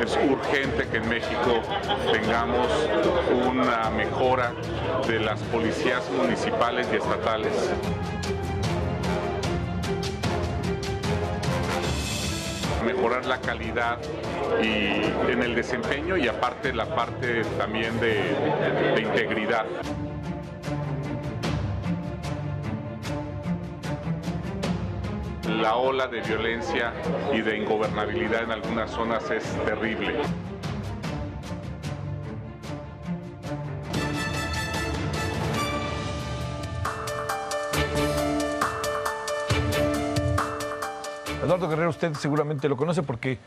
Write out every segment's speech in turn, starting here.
Es urgente que en México tengamos una mejora de las policías municipales y estatales. Mejorar la calidad y en el desempeño y aparte la parte también de integridad. La ola de violencia y de ingobernabilidad en algunas zonas es terrible. Eduardo Guerrero, usted seguramente lo conoce porque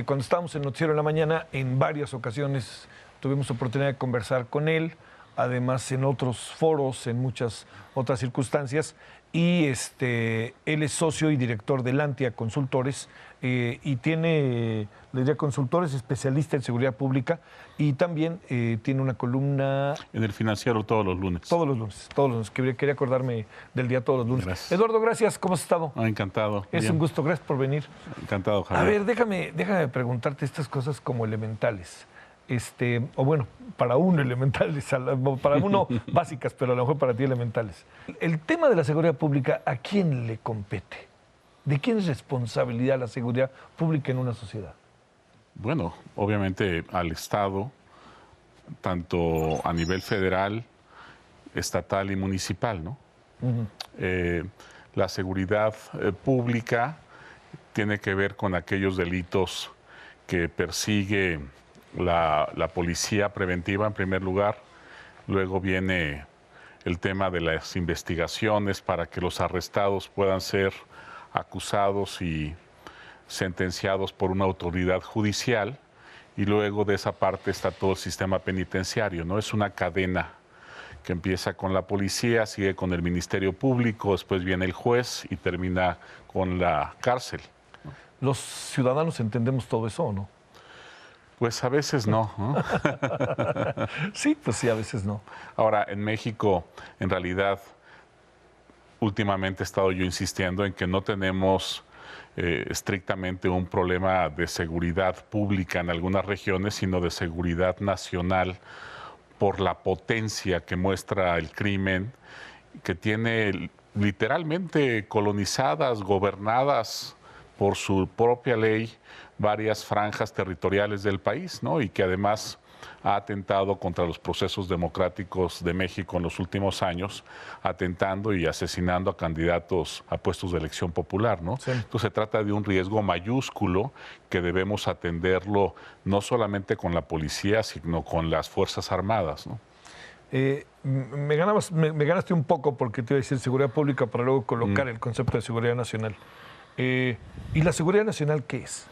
cuando estábamos en Noticiero en la Mañana, en varias ocasiones tuvimos oportunidad de conversar con él, además en otros foros, en muchas otras circunstancias, y él es socio y director de Lantia Consultores y tiene, le diría, consultores, especialista en seguridad pública, y también tiene una columna en El Financiero todos los lunes. Todos los lunes. Quería acordarme del día todos los lunes. Gracias. Eduardo, gracias. ¿Cómo has estado? Encantado. Es un gusto. Gracias por venir. Encantado, Javier. A ver, déjame preguntarte estas cosas como elementales. O bueno, para uno elementales, para uno básicas, pero a lo mejor para ti elementales. El tema de la seguridad pública, ¿a quién le compete? ¿De quién es responsabilidad la seguridad pública en una sociedad? Bueno, obviamente al Estado, tanto a nivel federal, estatal y municipal, ¿no? La seguridad pública tiene que ver con aquellos delitos que persigue la policía preventiva en primer lugar, luego viene el tema de las investigaciones para que los arrestados puedan ser acusados y sentenciados por una autoridad judicial, y luego de esa parte está todo el sistema penitenciario, ¿no? Es una cadena que empieza con la policía, sigue con el Ministerio Público, después viene el juez y termina con la cárcel. ¿Los ciudadanos entendemos todo eso o no? Pues a veces no, ¿no? Sí, pues sí, a veces no. Ahora, en México, en realidad, últimamente he estado yo insistiendo en que no tenemos estrictamente un problema de seguridad pública en algunas regiones, sino de seguridad nacional por la potencia que muestra el crimen, que tiene literalmente colonizadas, gobernadas por su propia ley varias franjas territoriales del país, ¿no? Y que además ha atentado contra los procesos democráticos de México en los últimos años, atentando y asesinando a candidatos a puestos de elección popular, ¿no? Sí. Entonces se trata de un riesgo mayúsculo que debemos atenderlo no solamente con la policía, sino con las Fuerzas Armadas, ¿no? Me ganaste un poco porque te iba a decir seguridad pública para luego colocar el concepto de seguridad nacional. ¿Y la seguridad nacional qué es?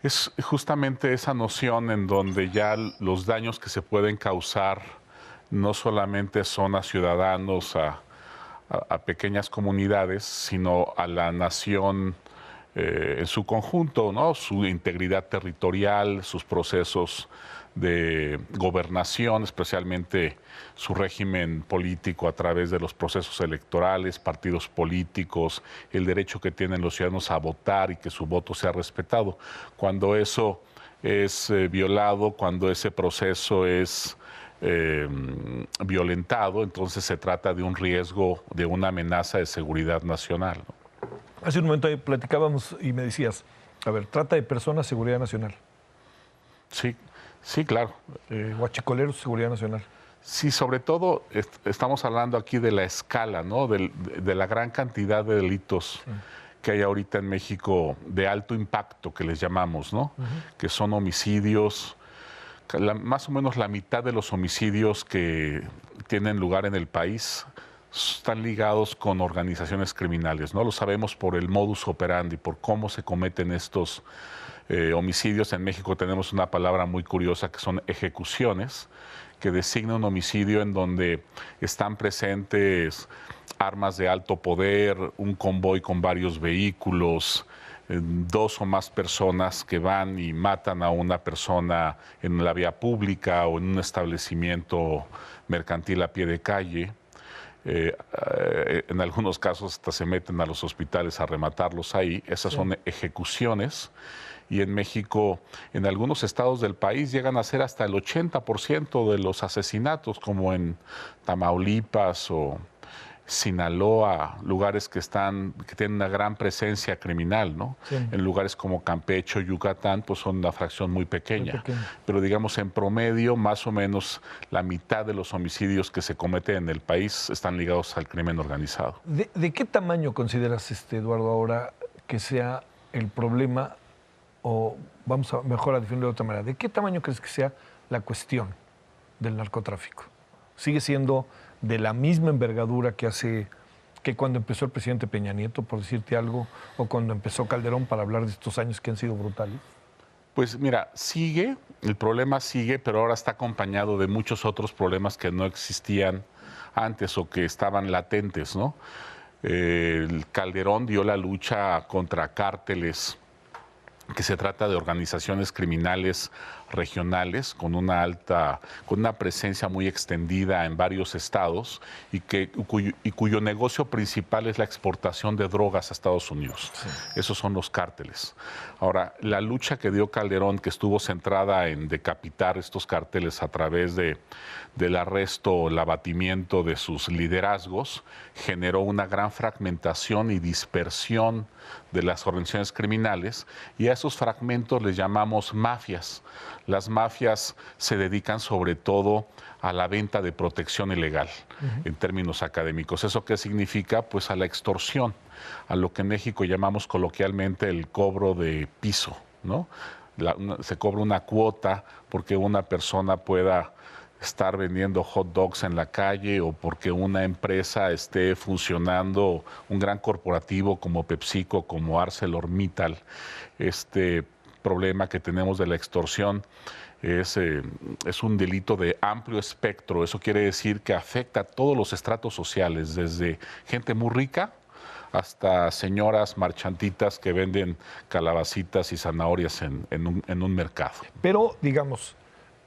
Es justamente esa noción en donde ya los daños que se pueden causar no solamente son a ciudadanos, a pequeñas comunidades, sino a la nación en su conjunto, ¿no? Su integridad territorial, sus procesos de gobernación, especialmente su régimen político a través de los procesos electorales, partidos políticos, el derecho que tienen los ciudadanos a votar y que su voto sea respetado. Cuando eso es violado, cuando ese proceso es violentado, entonces se trata de un riesgo, de una amenaza de seguridad nacional, ¿no? Hace un momento ahí platicábamos y me decías, a ver, trata de personas, seguridad nacional. Sí, claro. Huachicoleros, seguridad nacional. Sí, sobre todo estamos hablando aquí de la escala, ¿no? De la gran cantidad de delitos que hay ahorita en México de alto impacto, que les llamamos, ¿no? Que son homicidios. Más o menos la mitad de los homicidios que tienen lugar en el país están ligados con organizaciones criminales, ¿no? Lo sabemos por el modus operandi, por cómo se cometen estos homicidios. En México tenemos una palabra muy curiosa que son ejecuciones, que designa un homicidio en donde están presentes armas de alto poder, un convoy con varios vehículos, dos o más personas que van y matan a una persona en la vía pública o en un establecimiento mercantil a pie de calle. En algunos casos hasta se meten a los hospitales a rematarlos ahí. Esas son ejecuciones. y en México, en algunos estados del país, llegan a ser hasta el 80% de los asesinatos, como en Tamaulipas o Sinaloa, lugares que tienen una gran presencia criminal, ¿no? Sí. En lugares como Campeche, Yucatán, pues son una fracción muy pequeña. Pero digamos, en promedio, más o menos la mitad de los homicidios que se cometen en el país están ligados al crimen organizado. ¿De qué tamaño consideras, Eduardo, ahora que sea el problema, o vamos a mejor a definirlo de otra manera, ¿de qué tamaño crees que sea la cuestión del narcotráfico? ¿Sigue siendo de la misma envergadura que cuando empezó el presidente Peña Nieto, por decirte algo, o cuando empezó Calderón, para hablar de estos años que han sido brutales? Pues mira, el problema sigue, pero ahora está acompañado de muchos otros problemas que no existían antes o que estaban latentes, ¿no? El Calderón dio la lucha contra cárteles, que se trata de organizaciones criminales regionales con una presencia muy extendida en varios estados y cuyo negocio principal es la exportación de drogas a Estados Unidos. Sí. Esos son los cárteles. Ahora, la lucha que dio Calderón, que estuvo centrada en decapitar estos cárteles a través del arresto o el abatimiento de sus liderazgos, generó una gran fragmentación y dispersión de las organizaciones criminales, y a esos fragmentos les llamamos mafias. Las mafias se dedican sobre todo a la venta de protección ilegal, en términos académicos. ¿Eso qué significa? Pues a la extorsión, a lo que en México llamamos coloquialmente el cobro de piso, ¿no? Se cobra una cuota porque una persona pueda estar vendiendo hot dogs en la calle, o porque una empresa esté funcionando, un gran corporativo como PepsiCo, como ArcelorMittal. Este problema que tenemos de la extorsión es un delito de amplio espectro. Eso quiere decir que afecta a todos los estratos sociales, desde gente muy rica hasta señoras marchantitas que venden calabacitas y zanahorias en un mercado. Pero, digamos,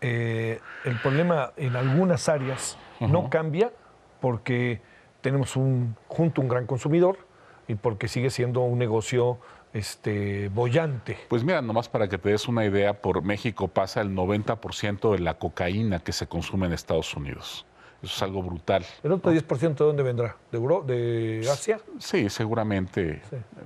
el problema en algunas áreas no cambia porque tenemos junto un gran consumidor y porque sigue siendo un negocio boyante. Pues mira, nomás para que te des una idea, por México pasa el 90% de la cocaína que se consume en Estados Unidos. Eso es algo brutal. ¿El otro 10% de dónde vendrá? ¿De Asia? Sí, seguramente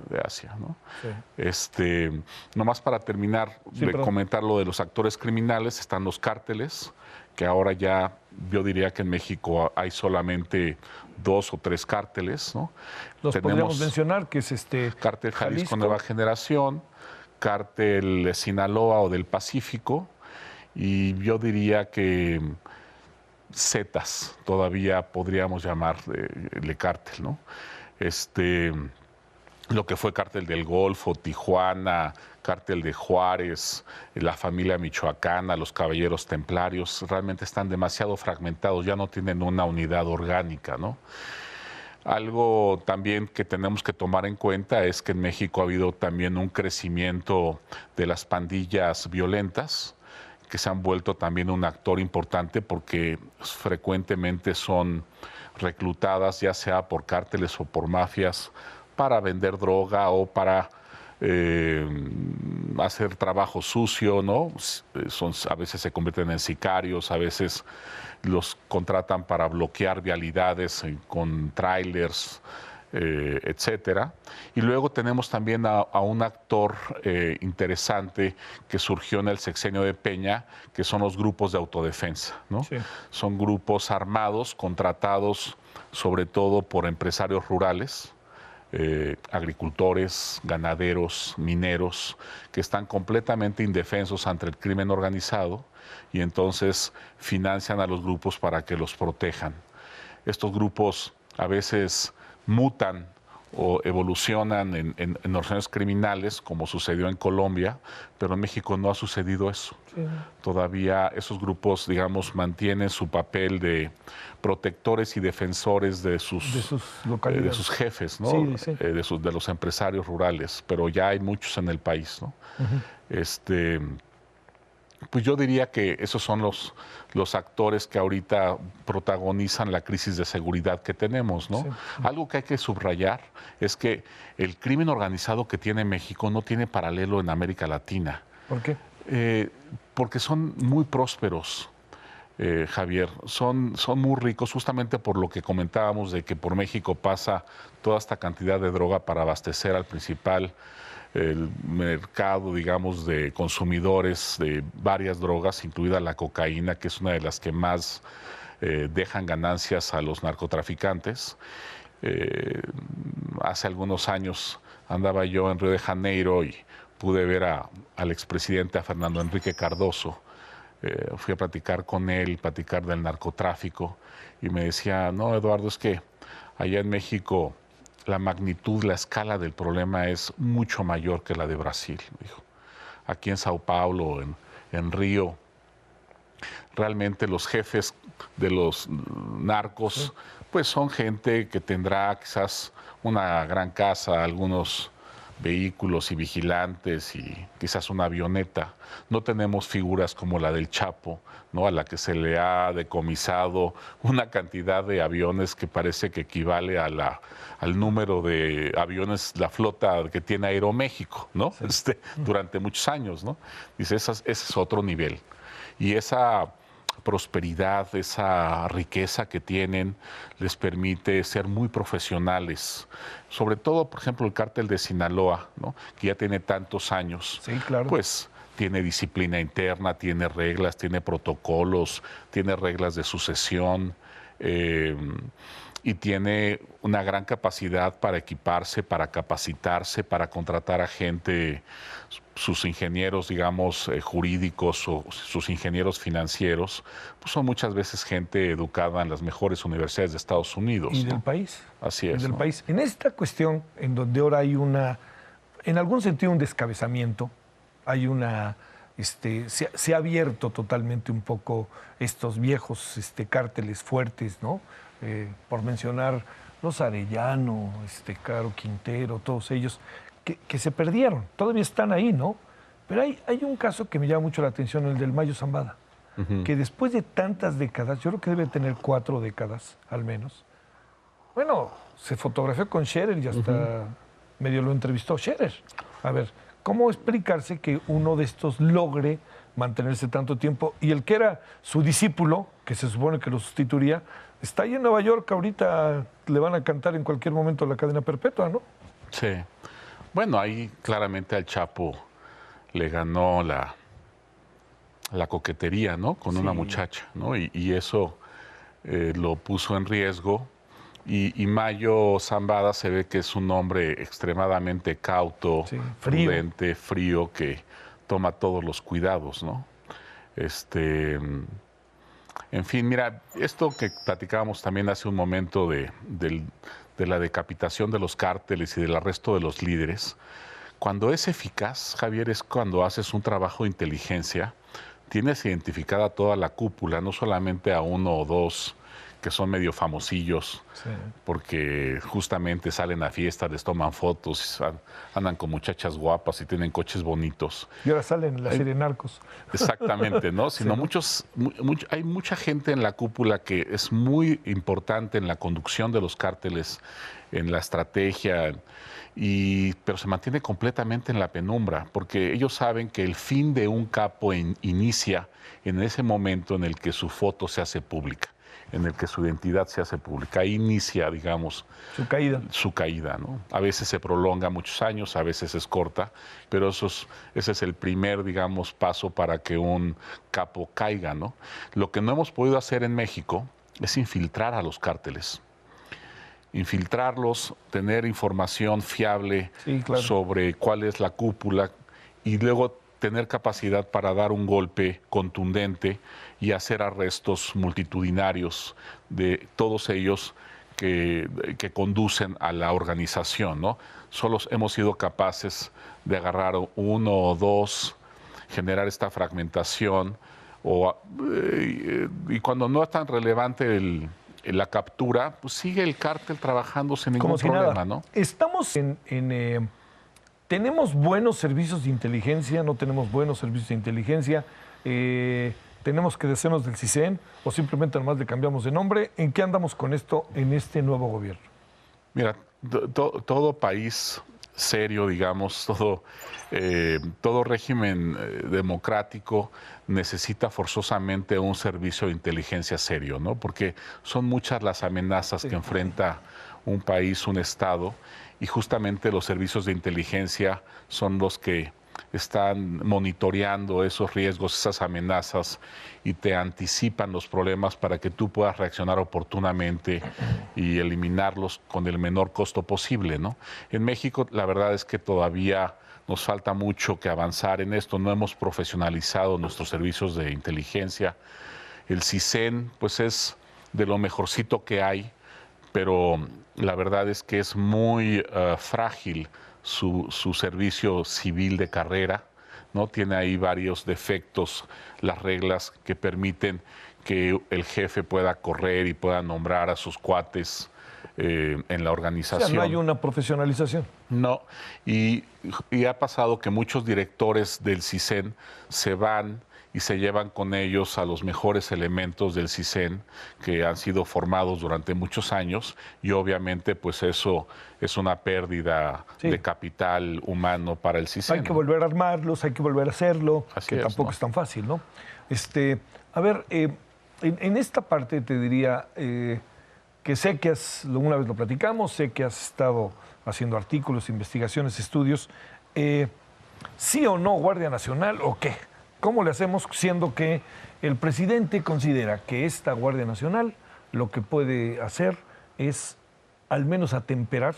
de Asia, ¿no? Sí. Nomás para terminar de comentar lo de los actores criminales, están los cárteles, que ahora ya yo diría que en México hay solamente 2 o 3 cárteles, ¿no? Podríamos mencionar, que es Cártel Jalisco Nueva Generación, Cártel Sinaloa o del Pacífico, y yo diría que Zetas todavía podríamos llamarle cártel, ¿no? Lo que fue Cártel del Golfo, Tijuana, Cártel de Juárez, la familia michoacana, los Caballeros Templarios, realmente están demasiado fragmentados, ya no tienen una unidad orgánica, ¿no? Algo también que tenemos que tomar en cuenta es que en México ha habido también un crecimiento de las pandillas violentas, que se han vuelto también un actor importante porque frecuentemente son reclutadas ya sea por cárteles o por mafias para vender droga o para hacer trabajo sucio, ¿no? A veces se convierten en sicarios, a veces los contratan para bloquear vialidades con trailers, etcétera. Y luego tenemos también a un actor interesante que surgió en el sexenio de Peña, que son los grupos de autodefensa, ¿no? Sí. Son grupos armados, contratados sobre todo por empresarios rurales, agricultores, ganaderos, mineros, que están completamente indefensos ante el crimen organizado y entonces financian a los grupos para que los protejan. Estos grupos a veces mutan o evolucionan en organizaciones criminales, como sucedió en Colombia, pero en México no ha sucedido eso. Sí. Todavía esos grupos, digamos, mantienen su papel de protectores y defensores de sus jefes, ¿no? Sí, sí. De los empresarios rurales, pero ya hay muchos en el país, ¿no? pues yo diría que esos son los actores que ahorita protagonizan la crisis de seguridad que tenemos, ¿no? Sí. Algo que hay que subrayar es que el crimen organizado que tiene México no tiene paralelo en América Latina. ¿Por qué? Porque son muy prósperos. Javier, son muy ricos justamente por lo que comentábamos de que por México pasa toda esta cantidad de droga para abastecer al principal el mercado, digamos, de consumidores de varias drogas, incluida la cocaína, que es una de las que más dejan ganancias a los narcotraficantes. Hace algunos años andaba yo en Río de Janeiro y pude ver al expresidente, a Fernando Enrique Cardoso. Fui a platicar con él, platicar del narcotráfico, y me decía, no, Eduardo, es que allá en México la magnitud, la escala del problema es mucho mayor que la de Brasil, dijo. Aquí en Sao Paulo, en Río, realmente los jefes de los narcos, pues son gente que tendrá quizás una gran casa, algunos vehículos y vigilantes y quizás una avioneta. No tenemos figuras como la del Chapo, ¿no? A la que se le ha decomisado una cantidad de aviones que parece que equivale a al número de aviones, la flota que tiene Aeroméxico, ¿no? Sí. Durante muchos años, ¿no? Dice, ese es otro nivel. Y esa prosperidad, esa riqueza que tienen, les permite ser muy profesionales. Sobre todo, por ejemplo, el cártel de Sinaloa, ¿no? Que ya tiene tantos años. Sí, claro. Pues tiene disciplina interna, tiene reglas, tiene protocolos, tiene reglas de sucesión, y tiene una gran capacidad para equiparse, para capacitarse, para contratar a gente, sus ingenieros, digamos, jurídicos o sus ingenieros financieros, pues son muchas veces gente educada en las mejores universidades de Estados Unidos. Y ¿no? del país. Así es. Y del ¿no? país. En esta cuestión, en donde ahora hay en algún sentido, un descabezamiento, hay se ha abierto totalmente un poco estos viejos cárteles fuertes, ¿no? Por mencionar los Arellano, Caro Quintero, todos ellos, que se perdieron. Todavía están ahí, ¿no? Pero hay un caso que me llama mucho la atención, el del Mayo Zambada, que después de tantas décadas, yo creo que debe tener 4 décadas al menos, bueno, se fotografió con Scherer y hasta medio lo entrevistó Scherer. A ver, ¿cómo explicarse que uno de estos logre mantenerse tanto tiempo y el que era su discípulo, que se supone que lo sustituiría, está ahí en Nueva York, ahorita le van a cantar en cualquier momento la cadena perpetua, ¿no? Sí. Bueno, ahí claramente al Chapo le ganó la coquetería, ¿no? Con una muchacha, ¿no? Y eso lo puso en riesgo. Y Mayo Zambada se ve que es un hombre extremadamente cauto, prudente, frío, que toma todos los cuidados, ¿no? En fin, mira, esto que platicábamos también hace un momento de la decapitación de los cárteles y del arresto de los líderes, cuando es eficaz, Javier, es cuando haces un trabajo de inteligencia, tienes identificada toda la cúpula, no solamente a 1 o 2 que son medio famosillos, porque justamente salen a fiestas, les toman fotos, andan con muchachas guapas y tienen coches bonitos. Y ahora salen en la serie Narcos. Exactamente, ¿no? Sino hay mucha gente en la cúpula que es muy importante en la conducción de los cárteles, en la estrategia, pero se mantiene completamente en la penumbra, porque ellos saben que el fin de un capo inicia en ese momento en el que su foto se hace pública, en el que su identidad se hace pública. Ahí inicia, digamos, su caída, ¿no? A veces se prolonga muchos años, a veces es corta, pero ese es el primer, digamos, paso para que un capo caiga, ¿no? Lo que no hemos podido hacer en México es infiltrar a los cárteles. Infiltrarlos, tener información fiable sobre cuál es la cúpula y luego tener capacidad para dar un golpe contundente y hacer arrestos multitudinarios de todos ellos que conducen a la organización, ¿no? Solo hemos sido capaces de agarrar 1 o 2, generar esta fragmentación, y cuando no es tan relevante la captura, pues sigue el cártel trabajando sin ningún problema, ¿no? Estamos ¿tenemos buenos servicios de inteligencia? ¿No tenemos buenos servicios de inteligencia? ¿Tenemos que deshacernos del CISEN o simplemente nomás le cambiamos de nombre? ¿En qué andamos con esto en este nuevo gobierno? Mira, todo país serio, digamos, todo régimen democrático necesita forzosamente un servicio de inteligencia serio, ¿no? Porque son muchas las amenazas que enfrenta un país, un Estado, y justamente los servicios de inteligencia son los que están monitoreando esos riesgos, esas amenazas, y te anticipan los problemas para que tú puedas reaccionar oportunamente y eliminarlos con el menor costo posible, ¿no? En México, la verdad es que todavía nos falta mucho que avanzar en esto. No hemos profesionalizado nuestros servicios de inteligencia. El CISEN, pues, es de lo mejorcito que hay, pero la verdad es que es muy frágil su servicio civil de carrera, ¿no? Tiene ahí varios defectos, las reglas que permiten que el jefe pueda correr y pueda nombrar a sus cuates en la organización. O sea, no hay una profesionalización. No, y ha pasado que muchos directores del CISEN se van y se llevan con ellos a los mejores elementos del CISEN que han sido formados durante muchos años, y obviamente pues eso es una pérdida de capital humano para el CISEN. Hay que volver a armarlos, hay que volver a hacerlo, que tampoco es tan fácil, ¿no? A ver, en esta parte te diría que sé que una vez lo platicamos, sé que has estado haciendo artículos, investigaciones, estudios. ¿Sí o no Guardia Nacional o qué? ¿Cómo le hacemos siendo que el presidente considera que esta Guardia Nacional lo que puede hacer es al menos atemperar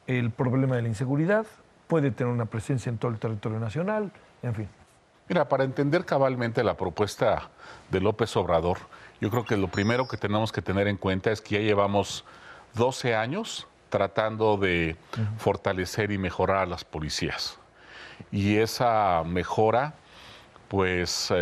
el problema de la inseguridad, puede tener una presencia en todo el territorio nacional, en fin? Mira, para entender cabalmente la propuesta de López Obrador, yo creo que lo primero que tenemos que tener en cuenta es que ya llevamos 12 años tratando de fortalecer y mejorar a las policías. Y esa mejora pues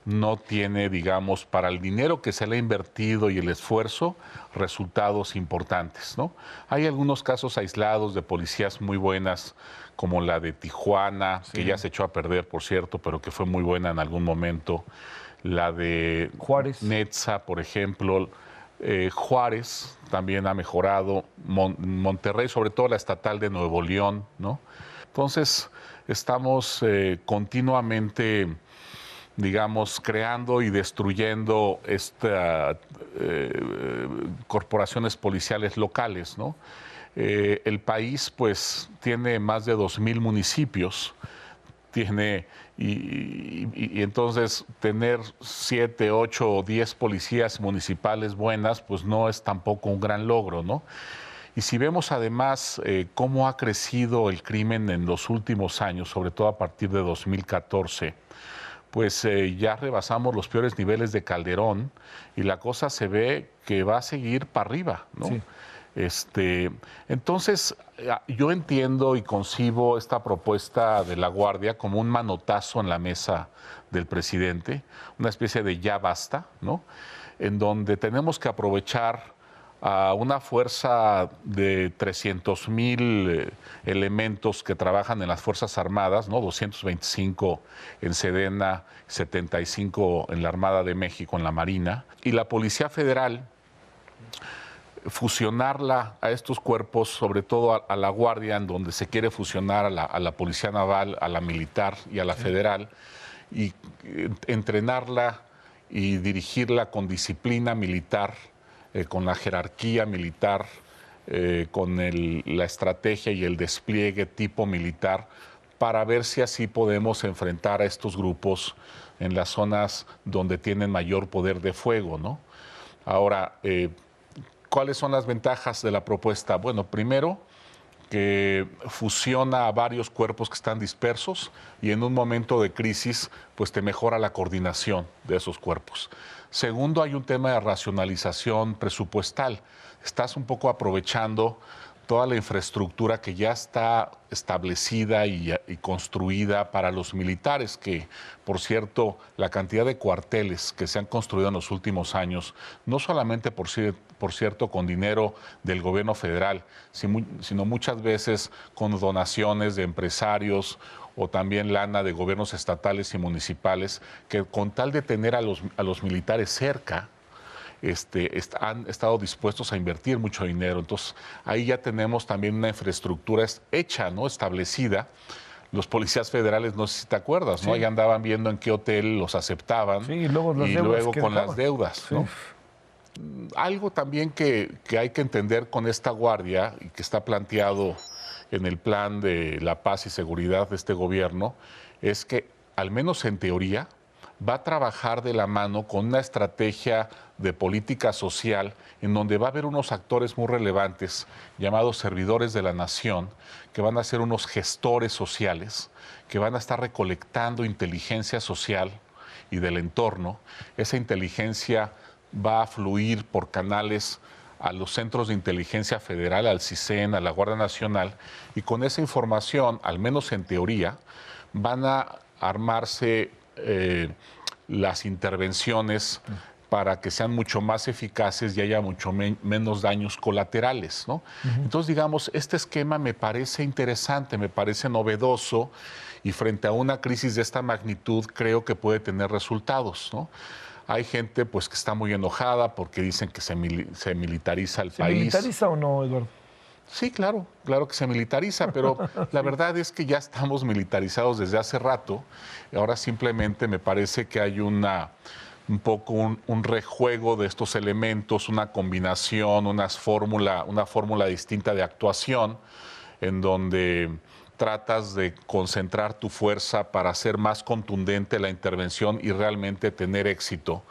no tiene, digamos, para el dinero que se le ha invertido y el esfuerzo, resultados importantes, ¿no? Hay algunos casos aislados de policías muy buenas, como la de Tijuana, que ya se echó a perder, por cierto, pero que fue muy buena en algún momento. La de Juárez. Netza, por ejemplo. Juárez también ha mejorado. Monterrey, sobre todo la estatal de Nuevo León, ¿no? Entonces, estamos continuamente, digamos, creando y destruyendo corporaciones policiales locales, ¿no? El país, pues, tiene más de 2,000 municipios, y entonces tener 7, 8 o 10 policías municipales buenas, pues no es tampoco un gran logro, ¿no? Y si vemos además cómo ha crecido el crimen en los últimos años, sobre todo a partir de 2014, pues ya rebasamos los peores niveles de Calderón y la cosa se ve que va a seguir para arriba, ¿no? Sí. Entonces, yo entiendo y concibo esta propuesta de la Guardia como un manotazo en la mesa del presidente, una especie de ya basta, ¿no? En donde tenemos que aprovechar a una fuerza de 300,000 elementos que trabajan en las Fuerzas Armadas, ¿no? 225 en Sedena, 75 en la Armada de México, en la Marina, y la Policía Federal, fusionarla a estos cuerpos, sobre todo a la Guardia, en donde se quiere fusionar a la Policía Naval, a la Militar y a la Federal, y entrenarla y dirigirla con disciplina militar, con la jerarquía militar, con la estrategia y el despliegue tipo militar, para ver si así podemos enfrentar a estos grupos en las zonas donde tienen mayor poder de fuego, ¿no? Ahora, ¿cuáles son las ventajas de la propuesta? Bueno, primero, que fusiona a varios cuerpos que están dispersos y en un momento de crisis, pues te mejora la coordinación de esos cuerpos. Segundo, hay un tema de racionalización presupuestal. Estás un poco aprovechando toda la infraestructura que ya está establecida y construida para los militares, que, por cierto, la cantidad de cuarteles que se han construido en los últimos años, no solamente por cierto con dinero del gobierno federal, sino muchas veces con donaciones de empresarios o también lana de gobiernos estatales y municipales, que con tal de tener a los militares cerca, han estado dispuestos a invertir mucho dinero. Entonces, ahí ya tenemos también una infraestructura hecha, ¿no? Establecida. Los policías federales, no sé si te acuerdas, ¿no? Sí. Ahí andaban viendo en qué hotel los aceptaban. Sí, y luego con las deudas, ¿no? Algo también que hay que entender con esta guardia y que está planteado en el plan de la paz y seguridad de este gobierno, es que, al menos en teoría, va a trabajar de la mano con una estrategia de política social en donde va a haber unos actores muy relevantes llamados servidores de la nación, que van a ser unos gestores sociales, que van a estar recolectando inteligencia social y del entorno. Esa inteligencia va a fluir por canales a los centros de inteligencia federal, al CISEN, a la Guardia Nacional, y con esa información, al menos en teoría, van a armarse las intervenciones para que sean mucho más eficaces y haya mucho menos daños colaterales, ¿no? Entonces, digamos, este esquema me parece interesante, me parece novedoso, y frente a una crisis de esta magnitud creo que puede tener resultados, ¿no? Hay gente pues que está muy enojada porque dicen que se militariza el país. ¿Se militariza o no, Eduardo? Sí, claro que se militariza, pero la verdad es que ya estamos militarizados desde hace rato. Ahora simplemente me parece que hay un rejuego de estos elementos, una combinación, una fórmula distinta de actuación, en donde tratas de concentrar tu fuerza para hacer más contundente la intervención y realmente tener éxito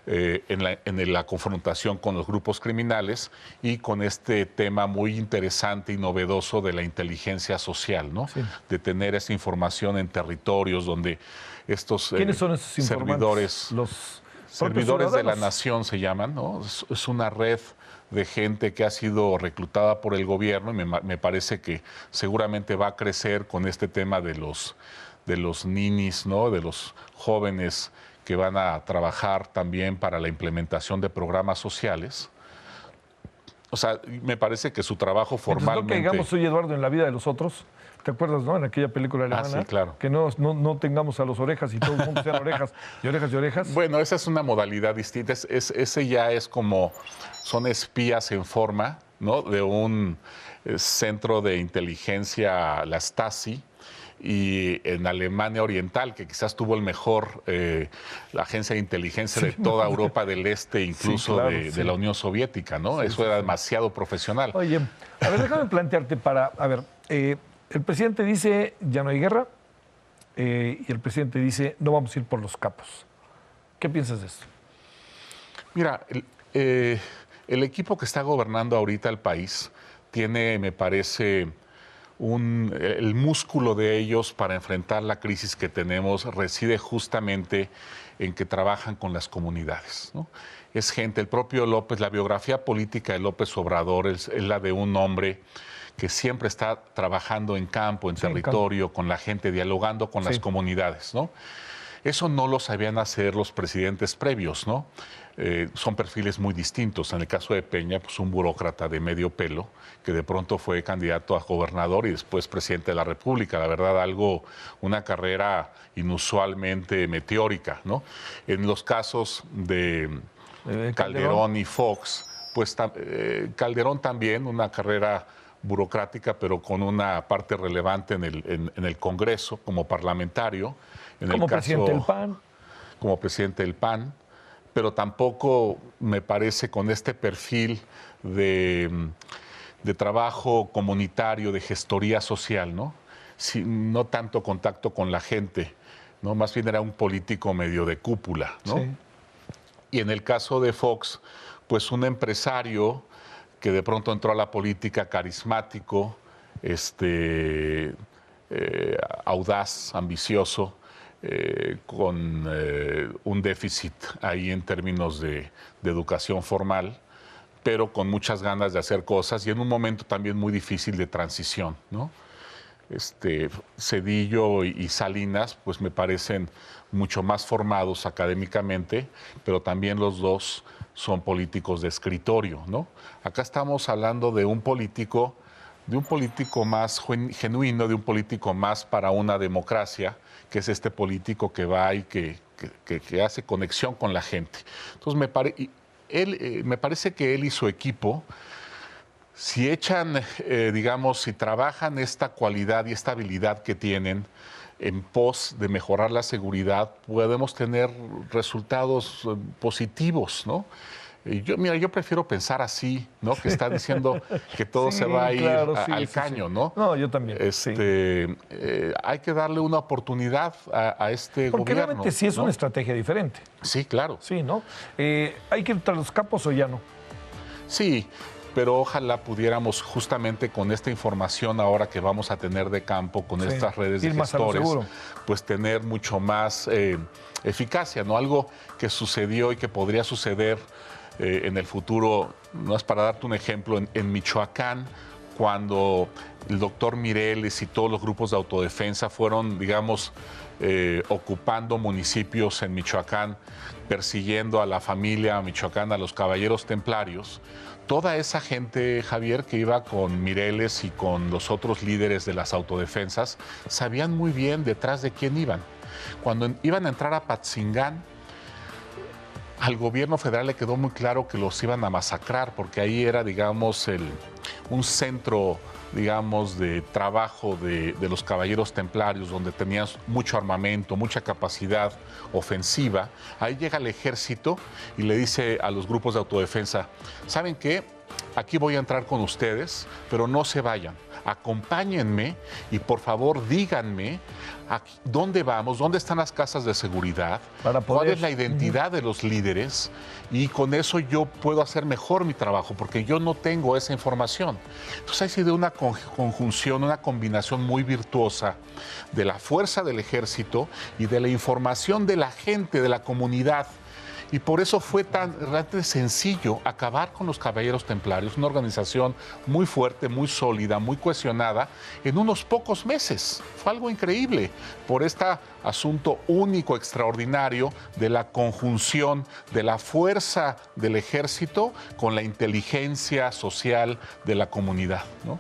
en la confrontación con los grupos criminales, y con este tema muy interesante y novedoso de la inteligencia social, ¿no? Sí. De tener esa información en territorios donde estos ¿Quiénes son esos servidores, los servidores de la nación se llaman, ¿no? Es una red de gente que ha sido reclutada por el gobierno, y me parece que seguramente va a crecer con este tema de los ninis, ¿no? De los jóvenes que van a trabajar también para la implementación de programas sociales. O sea, me parece que su trabajo formalmente... Entonces, no caigamos hoy, Eduardo, en la vida de los otros. ¿Te acuerdas, no? En aquella película alemana. Sí, claro. Que no tengamos a los orejas y todo el mundo sean orejas y orejas y orejas. Bueno, esa es una modalidad distinta. Ese ya es como... Son espías en forma, ¿no? De un centro de inteligencia, la Stasi, y en Alemania Oriental, que quizás tuvo el mejor, la agencia de inteligencia de toda Europa del Este, incluso sí, claro, de la Unión Soviética, ¿no? Eso era demasiado profesional. Oye, a ver, déjame plantearte el presidente dice, ya no hay guerra, y el presidente dice, no vamos a ir por los capos. ¿Qué piensas de esto? Mira, el equipo que está gobernando ahorita el país tiene, me parece... el músculo de ellos para enfrentar la crisis que tenemos reside justamente en que trabajan con las comunidades, ¿no? Es gente, el propio López, la biografía política de López Obrador es la de un hombre que siempre está trabajando en campo, en territorio, con la gente, dialogando con las comunidades, ¿no? Eso no lo sabían hacer los presidentes previos, ¿no? Son perfiles muy distintos. En el caso de Peña, pues un burócrata de medio pelo, que de pronto fue candidato a gobernador y después presidente de la República. La verdad, una carrera inusualmente meteórica, ¿no? En los casos de Calderón y Fox, pues Calderón también, una carrera burocrática, pero con una parte relevante en el Congreso, como parlamentario. Como presidente del PAN. Como presidente del PAN, pero tampoco me parece con este perfil de trabajo comunitario, de gestoría social, ¿no? No tanto contacto con la gente, ¿no? Más bien era un político medio de cúpula, ¿no? Sí. Y en el caso de Fox, pues un empresario que de pronto entró a la política, carismático, audaz, ambicioso, con un déficit ahí en términos de educación formal, pero con muchas ganas de hacer cosas y en un momento también muy difícil de transición, ¿no? Zedillo y Salinas, pues me parecen mucho más formados académicamente, pero también los dos son políticos de escritorio, ¿no? Acá estamos hablando de un político más genuino, de un político más para una democracia, que es este político que va y que hace conexión con la gente. Entonces, me parece que él y su equipo, si echan, si trabajan esta cualidad y esta habilidad que tienen en pos de mejorar la seguridad, podemos tener resultados positivos, ¿no? Yo prefiero pensar así, ¿no? Que está diciendo que todo se va a ir al caño, ¿no? No, yo también. Hay que darle una oportunidad a este Porque gobierno. realmente sí es una estrategia diferente. Sí, claro. Sí, ¿no? ¿Hay que ir tras los capos o ya no? Sí, pero ojalá pudiéramos justamente con esta información ahora que vamos a tener de campo, con estas redes de gestores, pues tener mucho más eficacia, ¿no? Algo que sucedió y que podría suceder en el futuro, no es para darte un ejemplo, en Michoacán, cuando el doctor Mireles y todos los grupos de autodefensa fueron, ocupando municipios en Michoacán, persiguiendo a la familia michoacana, a los caballeros templarios. Toda esa gente, Javier, que iba con Mireles y con los otros líderes de las autodefensas, sabían muy bien detrás de quién iban. Cuando iban a entrar a Patzingán, al gobierno federal le quedó muy claro que los iban a masacrar, porque ahí era, un centro, de trabajo de los caballeros templarios, donde tenían mucho armamento, mucha capacidad ofensiva. Ahí llega el ejército y le dice a los grupos de autodefensa, ¿saben qué? Aquí voy a entrar con ustedes, pero no se vayan. Acompáñenme y por favor díganme dónde vamos, dónde están las casas de seguridad, cuál es la identidad de los líderes, y con eso yo puedo hacer mejor mi trabajo, porque yo no tengo esa información. Entonces ha sido una conjunción, una combinación muy virtuosa de la fuerza del ejército y de la información de la gente, de la comunidad. Y por eso fue tan realmente sencillo acabar con los Caballeros Templarios, una organización muy fuerte, muy sólida, muy cohesionada, en unos pocos meses. Fue algo increíble por este asunto único, extraordinario, de la conjunción de la fuerza del ejército con la inteligencia social de la comunidad, ¿no?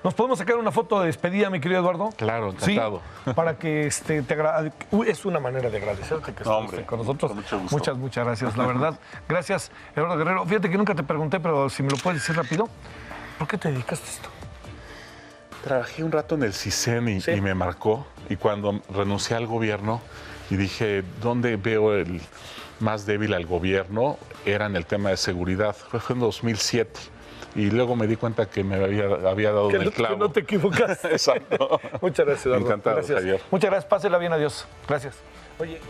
¿Nos podemos sacar una foto de despedida, mi querido Eduardo? Claro, encantado. Sí, para que es una manera de agradecerte que estés con nosotros. Con mucho gusto. Muchas gracias, la verdad. Gracias, Eduardo Guerrero. Fíjate que nunca te pregunté, pero si me lo puedes decir rápido, ¿por qué te dedicaste a esto? Trabajé un rato en el CISEN y me marcó. Y cuando renuncié al gobierno y dije, ¿dónde veo el más débil al gobierno? Era en el tema de seguridad. Fue en 2007. Y luego me di cuenta que me había dado en el clavo. Que no te equivocaste. Exacto. Muchas gracias, Eduardo. Encantado, gracias. Javier. Muchas gracias. Pásela bien, adiós. Gracias. Oye.